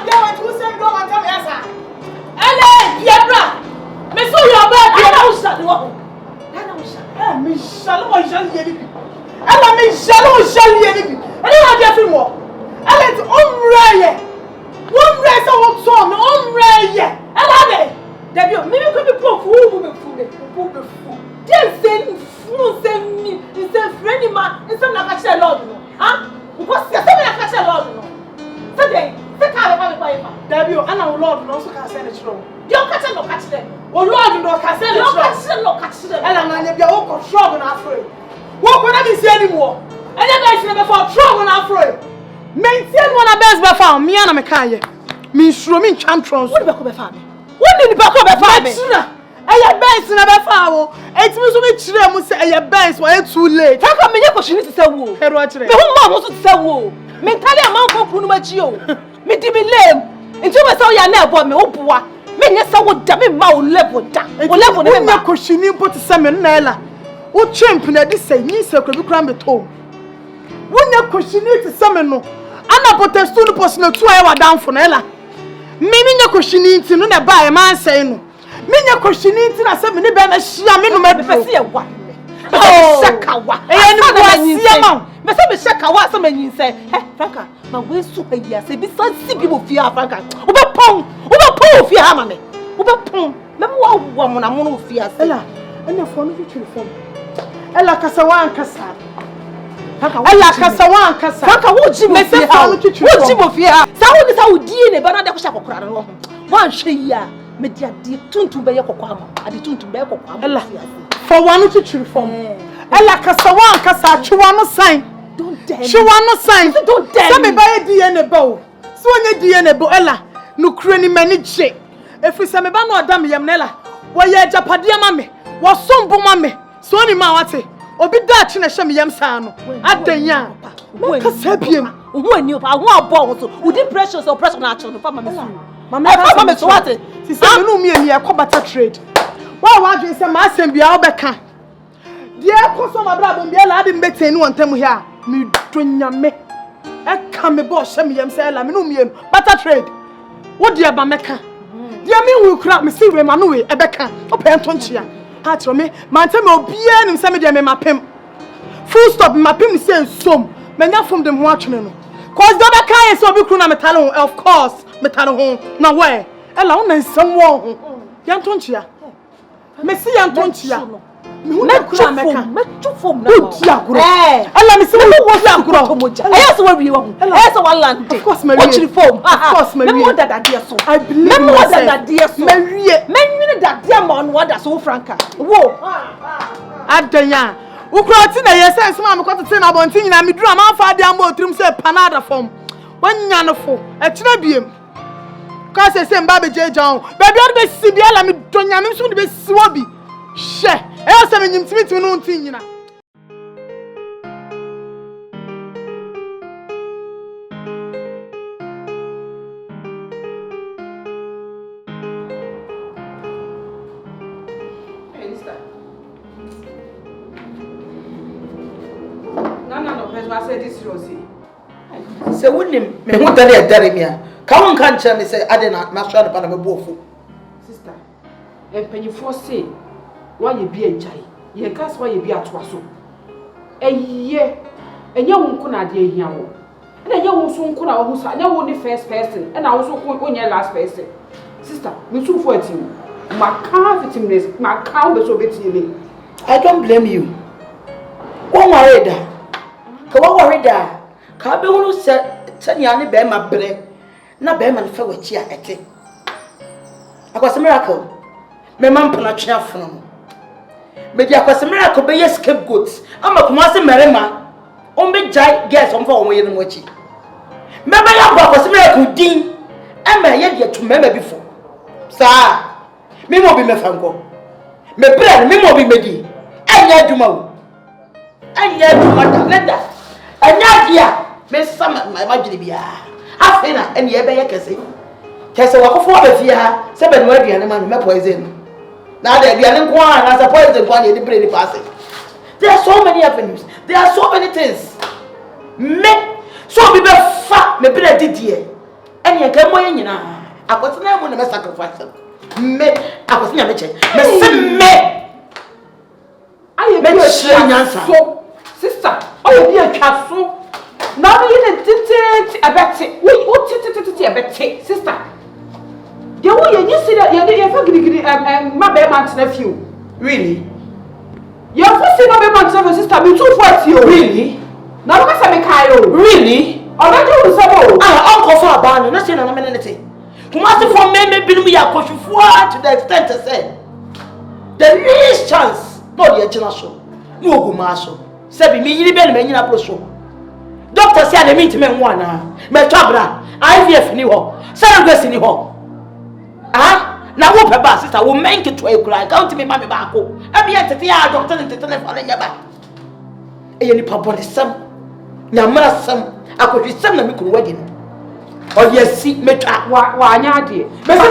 there went to send go and tell me answer. Ellen, Yebra. Me so your back. I know shall you. I know shall. Me shall I shall ye. Ella me shall ye. And you have your more. Ellen to umreye. Umre so what so me umreye. Ella Debbie, maybe could be proof who be fool. Just say fool say me. It's a friendly man. It's not catch a Lord. Huh? Because you say me catch a Lord. Today, say can't have Debbie, and our Lord also can send it wrong. You catch no catch them. Oh Lord, no catch them. No catch them. And I'm be all control and afraid. What can I say anymore? And then I never for trouble and afraid. Maintain one of best by found me and I'm a kaye. Me show me champions. What about family? What did the back of a family? I best never found. It's me so much them say I best why too late. How come me question to say who? Me who mom wants to say who? Me tell you man for kunu machio. Me di me lame. Into me say you na boy me oboa. Me nya say wo da me ma wo level da. Wo level na me question import say me na ela. Wo champ na di say ni say ko bi kra me to. Wo nya question to say me no. Ana protestu no post na 2 hour down for na ela. Me nya question nti no na ba e man say no. Me nya question nti na say me ne be na hia me no ma be say wa. Oh, Shakawa. Eh, ni bo asia ma. Me say me Shakawa so manyin say. Hey, Franka, ma we su pa ya say bi so si bi mo fia Franka. Wo be pon ofia ha ma me. Wo be pon. Me mo mo na mo no ofia say. Ela fo no twitwi fo. Ela kasa wan kasa. Franka, ela kasa wan kasa. Franka, wo ji mo fia. Wo ji mo fia. Sa wo ni sa wo die ne ba na de ko sha kokora no ho. Wan hwe ya. Me dia de tuntum be ye kokwa ma. Ade tuntum be ye kokwa ma. Ela for one to true form. Ella kasawan kasa chiwano sign. Don't dare. Chiwano sign. Don't dare. Say me buy DNA bow. So onye DNA bow Ella no kure ni mani che. If we say me ba no adam yam nela. Wo ye japade ma me. Wo sombo ma me. So ni ma wate. Obi da chi na hye me yam sa no. Adanya. Me kasa biem. Wo ani opa wo abo so. Wo di pressure so pressure na acho no fa ma me su. Mama me so wate. Si say me no mi emi e ko bata trade. Why want you say my same be obeka? Dear Koso Mabrabo, be allowed in betting one time here. Me dunya me. I come me boss, me yam say, I mean, butter trade. What dear Bameka? Dear me will crap me see Remanu, a becca, open tonchia. Hat for me, my time will be in some of them, my pimp. Full stop, my pimp says some. Many from them watching. Cause the other kind so be cruna metal, of course, metal home. Now where? Allow me someone. Young tonchia. Messi Antontia. Metufom na. Ella me say what agro. Yes what we want. Yes one land. Of course me. What reform? Of course me. Me want that dear so. I believe me want that dear so. Me that dear man what that so Franka. Wo. Adanya. Ukroti na yesa nsema me kwatete na bonti nyina me duru amanfa de am otrim say panada form. Wanya no fo. E kire biem. Cause say mba be jejan. Baby on be sibiala me donya me so de be siwo bi. She. E say me nyimtimi no ntin nyina. No, I said this Rosie. Say wouldn't me who tell you Jeremia. Come on, can't tell me say I didn't not try to pan a bofu. Sister, and penny for say why you be a jay. Ye cast why you be at Wasso. A year, and you won't kuna dear here. And I won't soon kuna who's I know only first person, and I also on your last person. Sister, me too for you. My car fittingness, my cow was so bitty. I don't blame you. One worry that. Come worry that. Can't be one who said, Tanyani bear my bread. Na be man fa wachi a ete akwase miracle me man pana twa from me di akwase miracle be yes scapegoat ama Kumasi Mmerima on be jai girls on for won ye no wachi me be ya bo akwase miracle din e ma ye de to mema before sa me mo bi me fanko me bread me mo bi medi anya aduma wo anya aduma da neda anya dia me sama ma gidi bia afena eni ebe ye kese wakofo abafia ha se be no aduane ma no me poison na da aduane nko a na sa poison kwa na edi brain pass. There are so many avenues, there are so many things me so be fa me brain didie and you come away. I was never going to sacrifice them. Me, I was never checked. Me. I am a so, sister. Oh, you be a castle. Now you didn't a bet it. What a bet sister. You see that you're fucking my man's nephew. Really? You're forcing my man's nephew, sister. Me too for you. Really? Now look at me, Kyle. Really? I'm not doing so. Uncle for a ban, not saying anything. Kumasi for me be me a coach to the extent to say the least chance. No, the international. No, Kumasi. Sebi me, you be me in a pro show. Doctor said they meet me one. Me tabra. IVF ni ho. Surrogacy ni ho. Ah, na wo pe ba sister, wo make it to a cry. Count me mama ba ko. E be yet ya doctor ni telephone na ba. E ni papa ni sam. Nyamara sam. Akodi sam na me kunu wedding. Oh yes, see me wa anya de. Me say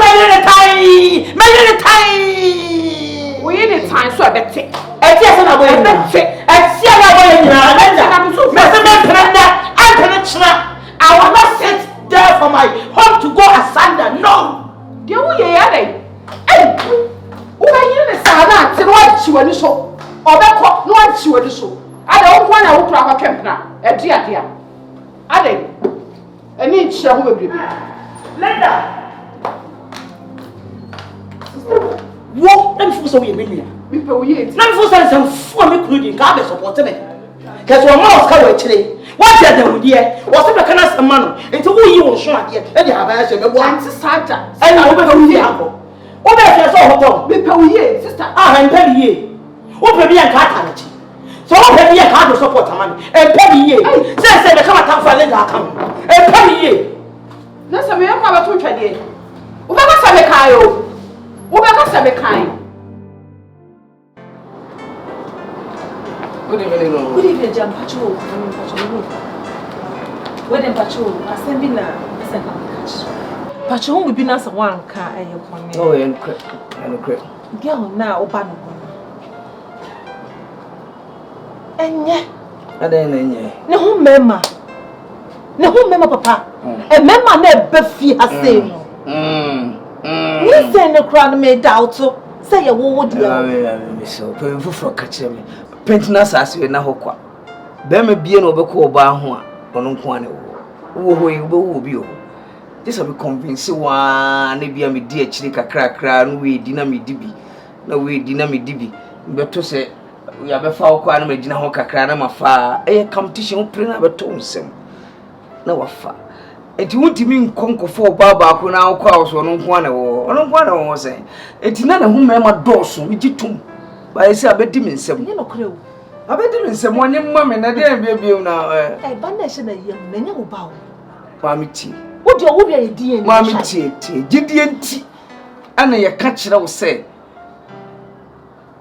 me the time. We need time so I bet it. E ti ase na bo yin. E ti ase na bo yin na. Me say me prenda, I will not sit there for my home to go asunder. No. Dear wo ye ya dey. Eh. Wo ga yin ne sa na ti no achi wani so. Obekọ no achi wani so. Ada wo kwa na wo kura kwa kempna. E dia. Ade. Eni chia ho bebrebe. Linda. Wo em fu so ye menua. Mi pe wo ye ti. Na fu so san fu me kunu di ka be support me. Cause your mouth can wait today. What you do here? What's the kind of man? Into who you will show here? And you have a sister. And you will be here. What if you saw hotel? Be pay sister. And pay ye. What pay a car? So pay a card to support money. And pay ye. Say the come at for later come. And pay ye. That's a way of our two trade. Ubaka Sabekayo. Ubaka Sabekai. Good evening, Jam Patrol. Wedding Patrol, assembling a second catch. Patrol will be nice one car and your pony. Oh, and crap. Girl, now, open. And yet, I didn't know. No, Mema. No, Mema, Papa. And Mema never Buffy has said. You send a crown made out. Say a word, so painful for catching me. Pentiness as you na hokwa. Be me bie no obekọ oba ho a ono nko ane wo wo bi o. This will be convince wa na bia me di akiri kakra no we di na me di bi. Na we di na me di bi. Beto se ya be fa okwa na me di na ho kakra na mafa. Competition pre na beto nsem. Na wafa. Enti wuntimi nkonkofo oba ba ko na okwa so ono nko ane wo. Ono nko ane wo se. Enti na hu mema doso mi gitum. Ba ese abedi mi nsem. Nye no kre o. Abedi mi nsem onye mma na dey bia na ba na hye na yem na nya wo ba o. Ba mi ti. Wo de wo bia ye die ni. Ma mi ti gidie nti. Ana ye ka kire wo se.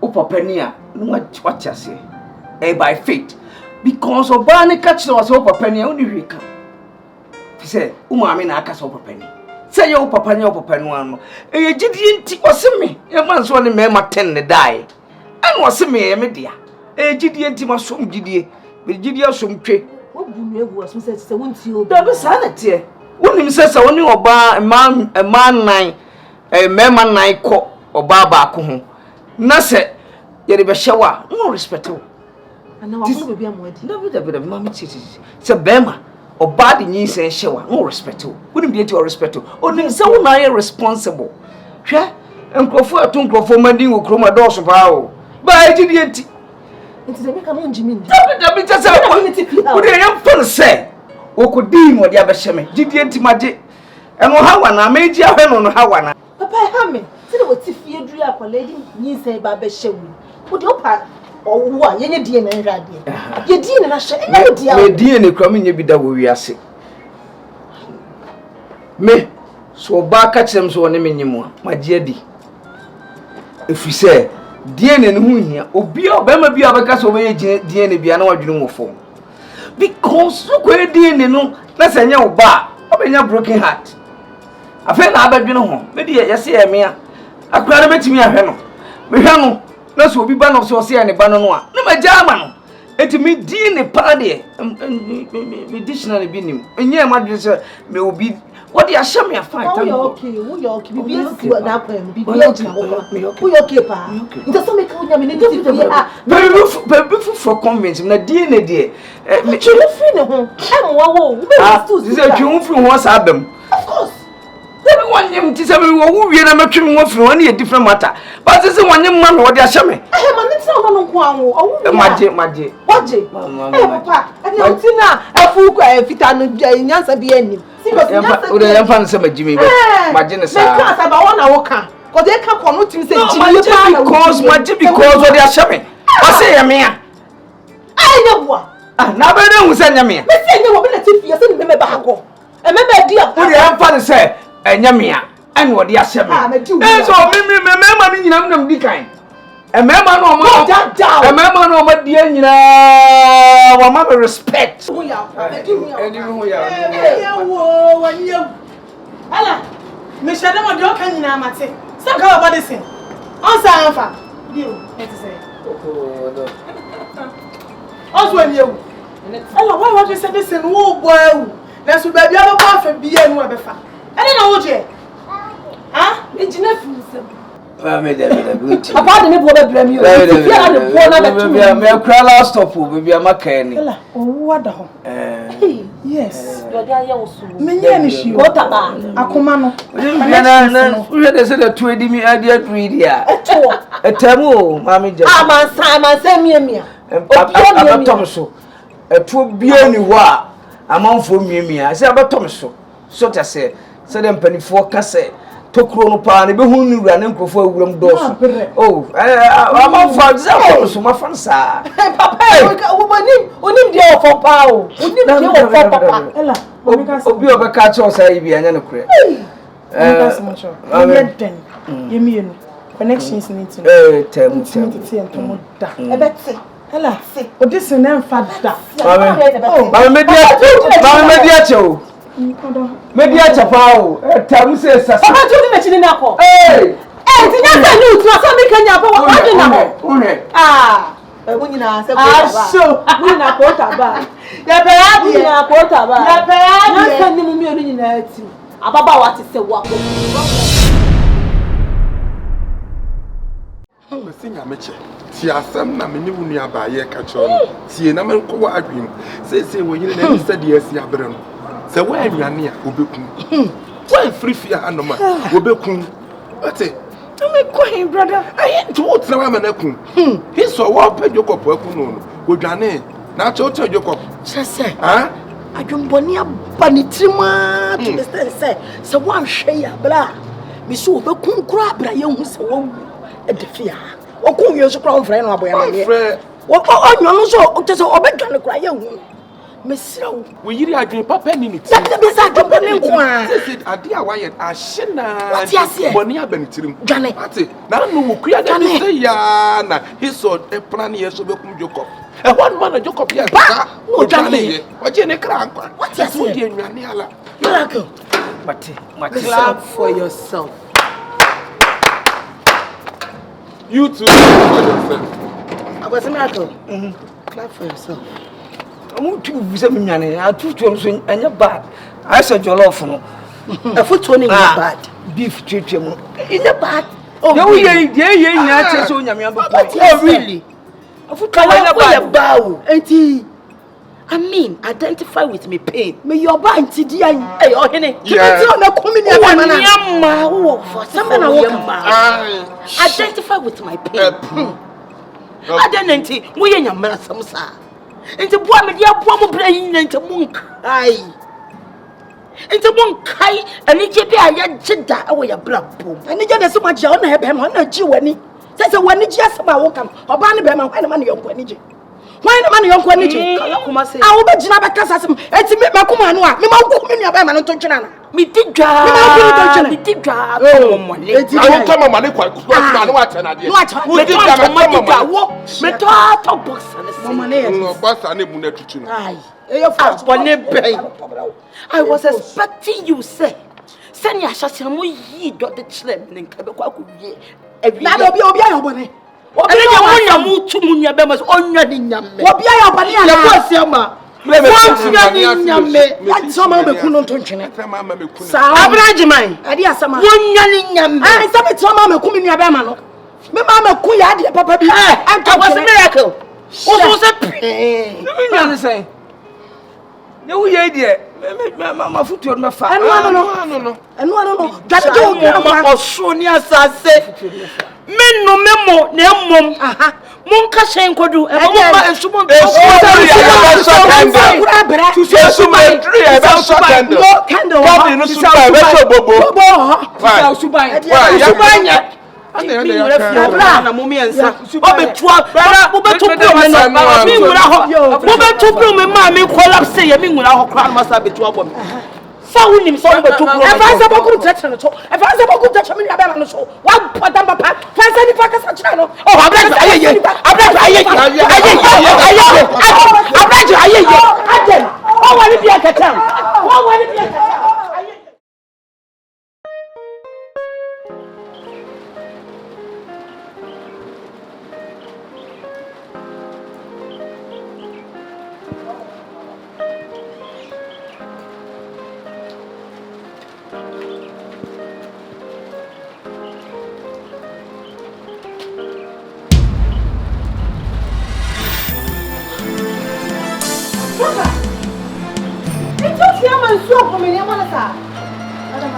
O papa ni a no wa tiase. By faith. Because oba ne ka kire wo se o papa ni a oni hwe ka. Fi se o ma mi na aka se o papa ni. Say your papa nya o papa no ano. Ye gidie nti o se me. Ye man so ne me ma 10 ne die. And was me a media. A giddy and Timasum giddy, with Gidia some trick. What was says, I won't see you. Double sanity. One himself, only or bar a man nine, a man nine cock or barba coon. Nasa, yet a shower, no respect. And now I will be a word. No, with a bit of mammy cities. It's a bema or bad in ye say shower, no respect. Wouldn't be to respect. Only so nigh responsible. Sure, and Crawford to Crawford Manding will chroma doors of our. By GDT. It is a make a moon, Jimmy. Don't be just a community. Would a young fellow say, or could deem what the other shame? GDT magic. And how one I made you on how one. Papa, Hammy, see what if you drew up a lady, you say, Babba Shelly. Would your part or what? You're dear and radio. You're dear and I shall dear and coming you be that we are sick. Me, so back catch them so anymore, my dear D. If we say, DNA no here obi obema bi abeka so be DNA bia na wadwunu mo fom because so ko DNA no na sanya wo ba obenya broken heart afa na abadwunu ho me de yese ye me akura na betimi ahwe no me hwe no na so obi ba no so se ne ba no a na majama no etimi DNA pa de me dictionary bi nim enye madwe se me obi What you share me a fine. Oh, you're okay. Oh, you're okay. Be okay. You're okay, pa. It doesn't make you mean it. Baby for convince me. Na DNA there. Me you free no ho. Em wo. This is you free once Adam. Of course. Everyone him to say we wo na matwe me wo free one a different matter. But this is one him man what you share me. Man it's not no nko anwo. Owu. Maje. Waje. Papa. And you see na afu fita no nyansa bi anim. Ode yam fan say majimi be. Maje ne sa. Me kan sa ba wona wo kan. Ko de ka ko no tim say jimi pa na. Because what you share me. O say ya me a. Ai Yeboah. Na be dey hu say nya me a. Me say nya wo be na tifi say me ba hago. E me ba di a. Ode yam fan say nya me a. An what you share me. So me ma ni nyina nam di kan. E me ma no ma. E me ma no ma di nyina. Wa ma respect. Who ya? Ala, me shade mo do kan nyina mate. Say ka about this thing. On sa anfa. Dio, let say. Also en yewu. Ala, why what you say this in wo boy? Na so baby aba ba fa biye nu e be fa. Ene na wo je. Ah? Me jina fi nsem. Me de. Papa de me bo be blame you. If you are the boy na be too. Me cry last stop baby amaka ni. Ala, owo wada ho. Yes. You dey here osu. Me nye ni shi. What about? Akoma no. Na we dey say the two edi mi adi read here. Etemu mami je. Man say me. Abatom so. Etu bia ni ho a amanfo miemia. Say abatom so. So ta say dem panifo ka say tokro no pa na be hu ni wura na nkrofo awuram do so. Oh, amanfo say so mafansa. Papa, onim dia ofo pa o. Onim dia ofo papa. Ela, obi obeka cho say bi anya no kure. That's much. Den. Yemi connections need to. Temu. Ebeti. Ela, odisi na mfa da. Mama media cho. Media chapa o. Temu say sasa. Papa tu na chini nako. Ti nya sa ni utu aso mi kanya pa wa de na mo. Munyina se ko so munyina ko taba. Ya pe ya bi na ko taba. Ya pe ya bi. Na se ni mu mi onu nyina ati. Ababa wa ti se wa ko. Me singa meche. Ti asem na me ni wunu abaye ka cho no. Tie na me ko wa adwim. Se wo yire na ni se de asi abere no. Se wa anuane a obekun. Wa free fear anoma obekun. Ate me ko hin brother. Aye to what na ma na kun. He so wa pa Jacob akun no. Odwane na cho cho Jacob. Sese. Ah? Adwomboni aba ni tirima to the say se wa hwe ya bra. Me so obekun kura bra ye hu se wo edefia. Okun ye so kura mfre no aboya na ye. Wo onyo no so o tese obedwane kura ye hu. Mesrawo we yiri adwen papa ni ni ti. Na be sa adwomboni nko a. Sese ade a wa ye ahina. What you say? Boni aba ni tirim. Dwane. Ate na no wo kura na ni say ya na he so e plan ye so bekum Jacob. E one man Jacob ye ka. No dwane ye. Oje ne kra nkwa. What you say? Di anuane ala. Miracle. Clap for yourself. You too for yourself. I was a miracle. Clap for yourself. I'm too busy me nyane. I too so anya bad. I said jollof no. A foot toning bad. Beef chiche mo. Is it bad? Oh, ye nya che so nyame abpo. Oh really? A foot toning I mean, identify with me pain. Me your bad ti hey oh hene. Yeah. Na komini ama wo for something I walk. Identify with my pain. Identity we ye nyamara samsa. Enti boa me dia boa mo bra yin enti monkai. Enti monkai ani je bi aya jida e wo ya bra bom. Ani je de so ma je ona he be ma na ji wani. Say wani ji asema wo kam. Oba ne be ma hwan ma ne yonko ani je. Hwan ne ma ne yonko ani je. Kala Kumasi. A wo be jina be kasa asem. Enti me kuma no a me ma wo me nua be ma no to twena na. Me didwa. Me ma wo to twena. Me didwa. Enti I won't come on money quite. No what na dey. We did that wo. Me to talk box and mama no boss ane mu na tutu no. Ai. I was expecting you say. Send your shot mo yi do the chlem nka be kwa kuwie. Na do obi ayobone. Obi na wonya mu tu mu nya be mas onwa ni nyame. Obi ayobone ana. Ya kwasi ama. Some of the Kuno Tunchina. Abrajiman, Adia Sama. 1 year in Yam. I saw it some of the Kumina Bamano. Mamma Kuya, Papa, I was a miracle. What was a say? No idea. My foot on my fire. And no. That don't Sonia say. Men no memo, no mum. Monka Shenko do. And Him so but to advisable good touch on the top. Advisable good touch on the show. One put them apart. Fancy the Packers and channel. Oh, I'm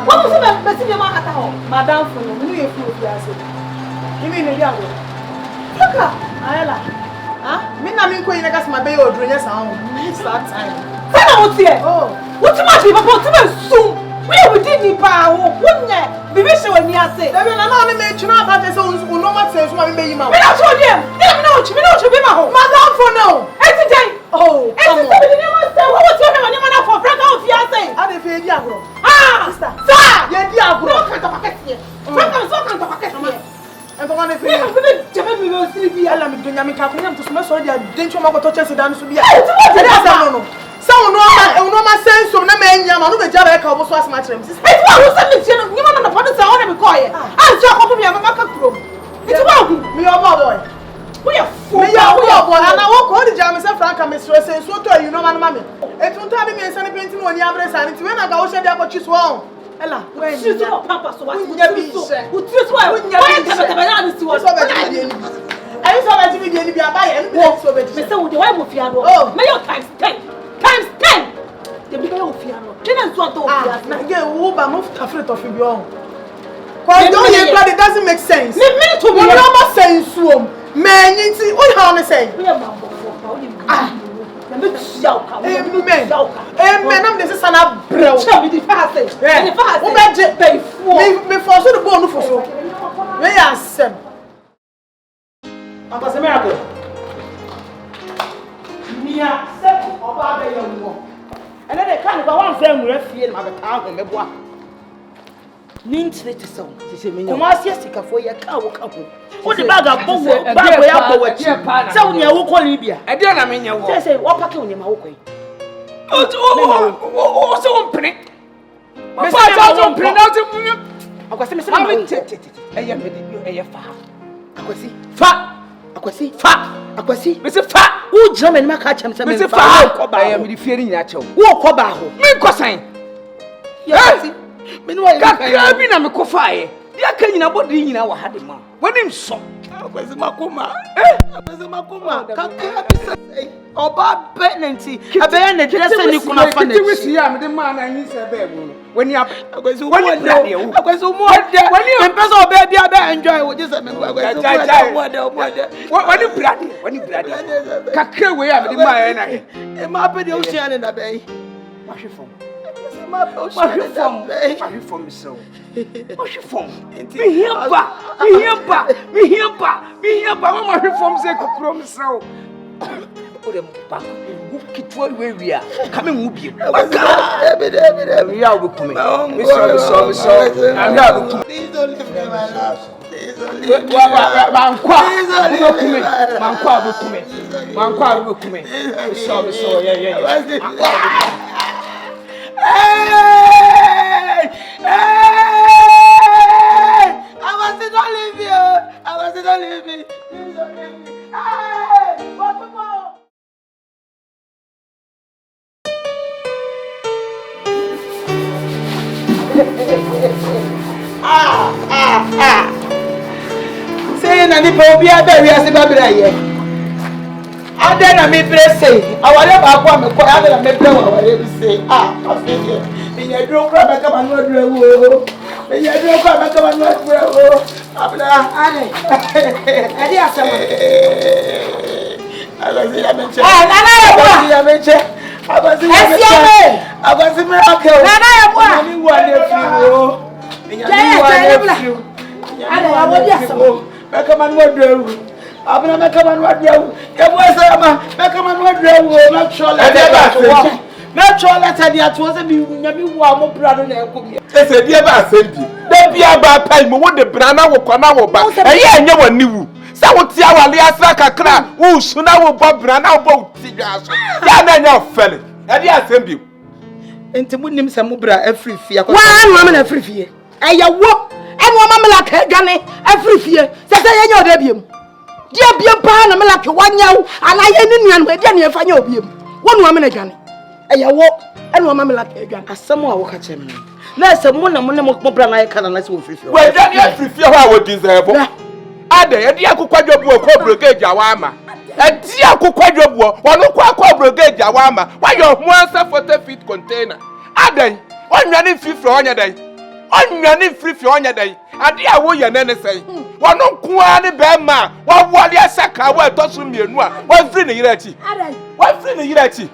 what was the best in your market? Madame, for you, if you give me the young. Look up, Ayala. Minna Queen, I got my baby or drink sound. It's that time. Oh, what's much if I want to soon? We didn't power, wouldn't it? Be vicious when you say, I mean, I'm only making sure that his own will not say, one baby. I'm not sure, yeah. No, you know, to be my home. Madame, for no. Every day. Oh, come on. What was your name for Franka of Fiancé? I didn't feel Diablo. Sister. Sir! Yeah, Diablo. Franka was talking to Packet. And for one of you, will still be a lamb to Yamika to smash all their danger of touches and to be a no. So, no, my sense of no man, Yaman, the Jabba was my terms. It's one you want to put us on and quiet. I'll talk over your room. It's about me, your boy. We are fool, and I walk all the James and Franka, Mistress, and so to you know, my mammy. And to tell me and send a painting on your breast, and when I go, she never choose one. Ella, when she's your papa, so I would just why wouldn't you have to us? I saw that you didn't be a buyer, and so Mr. Why would you have? Oh, may your times 10 times 10. The bigger of Fiano, Jenna's what I get over moved afraid of your own. Why don't you blood? It doesn't make sense. Me to be normal sense, woman. Man, you see, what you want to say? Amen. I'm the son of bro. Tell me the fast. The fast. Who got jet pay for? Me for so the bone for so. Where are some? I was a miracle. Nia said, "Oh, Baba, you know." And then they can't go one friend with a feel my town and Yeboah. Means it is so. Kumasi sika for your cow. What the bag of bow, so near Woko Libya. I don't mean you say, what pack on your mouth? Oh, so pretty. My father don't print out of me. I was Mr. Fat, who German Macacham, Mr. Fat, I am fearing natural. Walk about me, Cosine. Yes, meanwhile, I've been a Micofire. Ya kanyina bodi nyina wa hade ma wonim so akwese makoma akwese makoma kakra bisa oba benenti abeya ne dresse ni kuna fa na chi wisi ya me de ma na yin se be bu woni akwese mo de woni mpesa oba bia be enjoy wo je se me akwese woni brade kakra we ya me de ma ya na e ma be de o hia ne na be mahwefo from so. What's your phone? Me here, my reform say from so. Put them back. Keep where we are. Coming with you. We are with me. So. I'm not. Please don't leave me, my love. Please don't leave me. So. Yeah. Hey! I was not leaving. Please don't leave me. Hey! Say na ni po bia be wi ase babira ye. Ade na me bre say, awale ba kwa me kwa ade na me bre awale bi say, afeye. Me ya duro kwa me ka ma no adura wo. Me ya duro kwa me ka ma no adura wo. Abla, ade. Ade asema. Abazi ya menche. Nana ya bua. Abazi ya menche. Abazi ya menche. Abazi me okay. Nana ya bua. Ni wa de fi wo. Ni wa de fi. Ade awodi asema. Make a man what do. Abna make a man what do. Yeboah say ama make a man what do. Not sure that. Not sure that I was a nyami wa mo brado na enkomi. E se dia ba asenti. Da bia ba pai mo wo de brana wo kwana wo ba. Eye anya wani wu. Sa wo ti awale asra kakra, wo su na wo ba brana wo ba uti dwa so. Ya na nya ofele. E dia asembi. Enti munim se mo bra afri fie akọ. Wa anu na afri fie. Eye wo enu ama me la ka dwane afri fie. Se ye nya oda biem. Dia biem pa na me la ke wanyaw ana ye ni nuan ma dia ne fa nya obiem. Wonu ama na dwane. Eye wo enu ama me la ka dwane. Asem a wo ka chem no. Na se mo na mo bra na ye kana na se wo frifie. We dwane afri fie ho a wo deserve. Ade ye dia akokwadwobu ko brigade awama. E dia akokwadwobu wono kwa brigade awama. Wa your ho answer 40 feet container. Ade onwane fifre onya dan. Onwane frifie onya dan. Ade a wo ye nene sei. Wono nkoa ne be ma. Wa wole asaka wa toso mienu a. Wa free ne yira achi. Wa free ne yira achi.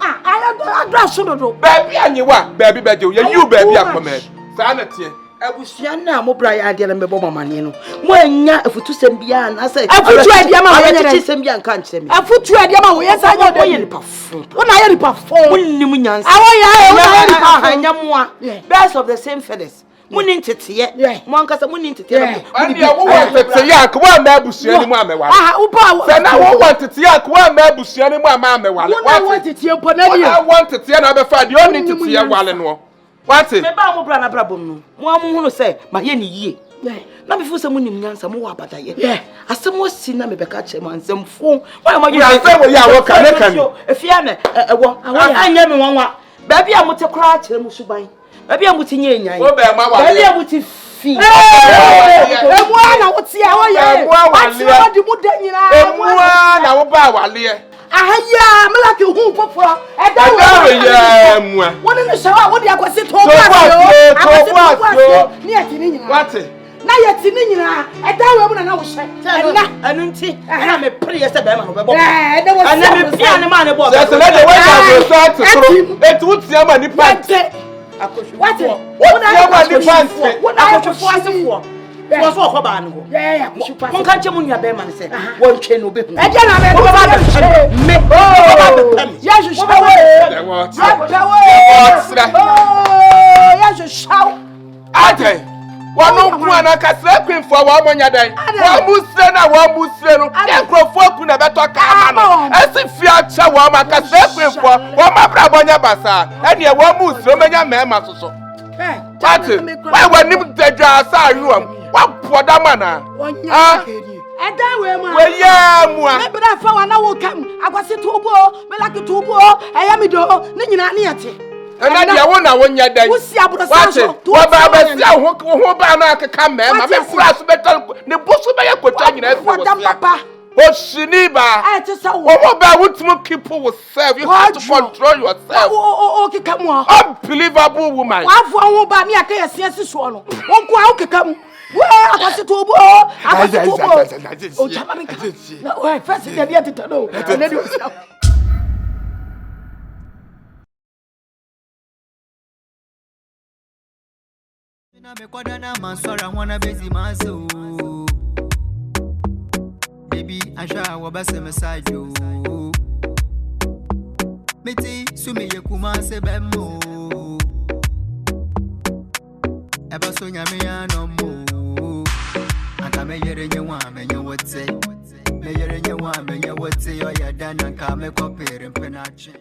Adra sododo. Baby anyewa, baby beje. Ye you baby akome. Sa na tie. Abusua na mo bra ya ade na mebo mamane no. Mo anya afutu sem bia na say. Afutu ade ma wo nya sem bia nka nche me. Afutu ade ma wo ye sa nya wo ye ni pafo. Wona ye ni pafo. Munnim nyansa. Awo ya e wona ye ni pafo. Anya moa. Birds of the same feathers. Munin tetiye. Mo ankasa munin tetiye. Ani awo wa tetiye akwa ma abusua ni mu amewale. Upa. Se na wo wa tetiye akwa ma abusua ni mu amewale. Wa tetiye mpo na ni. Wa wa tetiye na be fa de oni tetiye wale no. Wati me ba mo bra na bra bom no mo amu say ma ye ni yie na be fu se munim nyansa mo wa abadaye asem osi na me be ka che mo ansem fu wa ma ye asem wo ya wo ka ne kan efia na ewo anya me wanwa ba bia mo te kra kire mo suban ba bia mo ti nye nyan wo be ma wa ba bia mo ti fi emu na wo ti a wo ye ati wo di mu da nyina emu na wo ba wale ahaya me like hu foforo e da wo ye emu woni ne shawa wo di akwase to ni ati ni nyina wati na yeti ni nyina e da wo mu na wo hye na anu nti na me pre ye se be ma no be bo da wo ana me pia ne ma ne bo se na de we ka so ati tro etu tia ma ni pante akoshu wati wona ma ni pante wona akoshu asefo wo so ko ba no go akoshu pa mon kan che mun ya be ma ne se won twe no be hu e dia na me do ba me ya je shawo ya je shawo ate wono ku ana kasra kwinfo wa monya dan wa musre na wa musre no enkrofo ku na beto ka ma no esi fia cha wa ma kasra kwinfo wa ma bra bonya basa ene wa musre menya mema soso ate wa nim dadwa sa yuam wa poda mana eda we ma we ya mu a me bra fa wa na wo kam akwase tubo me like tubo eya mi do ni nyina ni ate ana dia wo na wonya dan wo si abro sa so wa ba ba si ho ba na akeka mema me fura so betal ne busu be yakota nyina afi wo sia Oshini ba. Oh, ba won't keep yourself. You have to control yourself. Okay, come on. Unbelievable woman. Wa fo won ba mi aka yesiesi so no. Won ko a okeka mu. Wa akwase to bo. Akwase to bo. O chama mi ka. Na o first dey be atita no. Na di o sia. Na me kwada na mansora wana bezi maso. Baby, I shall was a message. Meti, Sumi Kumasi Bemo. Ever so yammy no more. And I may hear in one, and you would say, may hear in one, and you would say, oh, you're done and come a copy and penache.